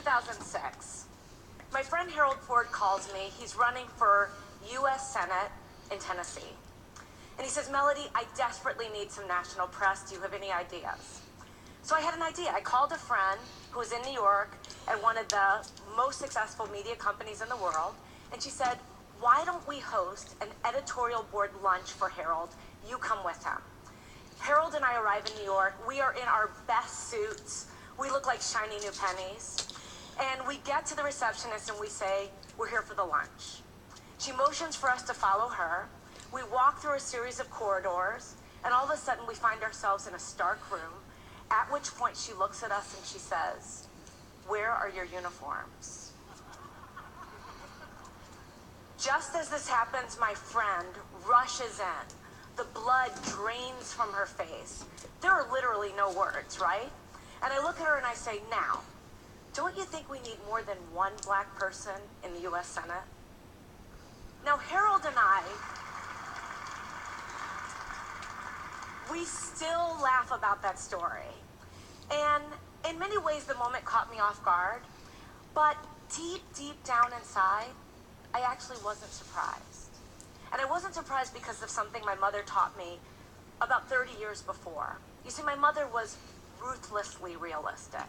2006. My friend Harold Ford calls me. He's running for U.S. Senate in Tennessee. And he says, Melody, I desperately need some national press. Do you have any ideas? So I had an idea. I called a friend who was in New York at one of the most successful media companies in the world. And she said, why don't we host an editorial board lunch for Harold? You come with him. Harold and I arrive in New York. We are in our best suits. We look like shiny new pennies. And we get to the receptionist and we say, we're here for the lunch. She motions for us to follow her. We walk through a series of corridors, and all of a sudden we find ourselves in a stark room, at which point she looks at us and she says, where are your uniforms? Just as this happens, my friend rushes in. The blood drains from her face. There are literally no words, right? And I look at her and I say, now, don't you think we need more than one black person in the U.S. Senate? Now, Harold and I, we still laugh about that story. And in many ways, the moment caught me off guard. But deep, deep down inside, I actually wasn't surprised. And I wasn't surprised because of something my mother taught me about 30 years before. You see, my mother was ruthlessly realistic.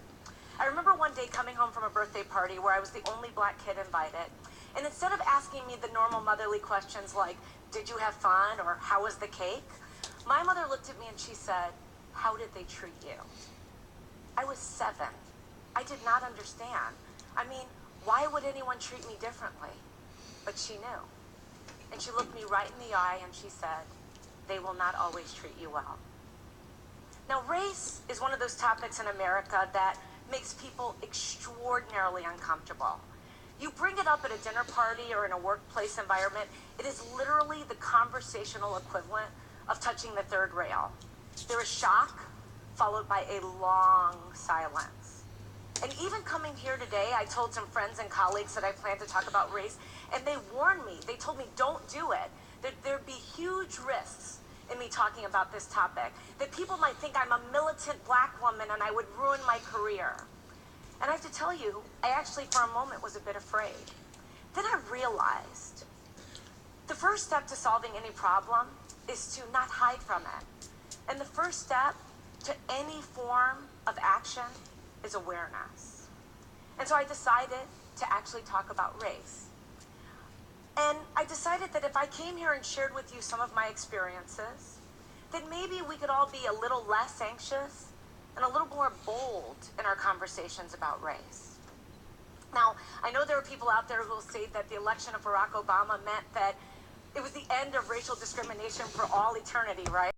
I remember one day coming home from a birthday party where I was the only black kid invited. And instead of asking me the normal motherly questions like, did you have fun or how was the cake? My mother looked at me and she said, how did they treat you? I was 7. I did not understand. I mean, why would anyone treat me differently? But she knew. And she looked me right in the eye and she said, they will not always treat you well. Now, race is one of those topics in America that makes people extraordinarily uncomfortable. You bring it up at a dinner party or in a workplace environment, it is literally the conversational equivalent of touching the third rail. There is shock, followed by a long silence. And even coming here today, I told some friends and colleagues that I plan to talk about race, and they warned me. They told me, don't do it. There'd be huge risks in me talking about this topic. That people might think I'm a militant black woman and I would ruin my career. And I have to tell you, I actually for a moment was a bit afraid. Then I realized the first step to solving any problem is to not hide from it. And the first step to any form of action is awareness. And so I decided to actually talk about race. And I decided that if I came here and shared with you some of my experiences, then maybe we could all be a little less anxious and a little more bold in our conversations about race. Now, I know there are people out there who will say that the election of Barack Obama meant that it was the end of racial discrimination for all eternity, right?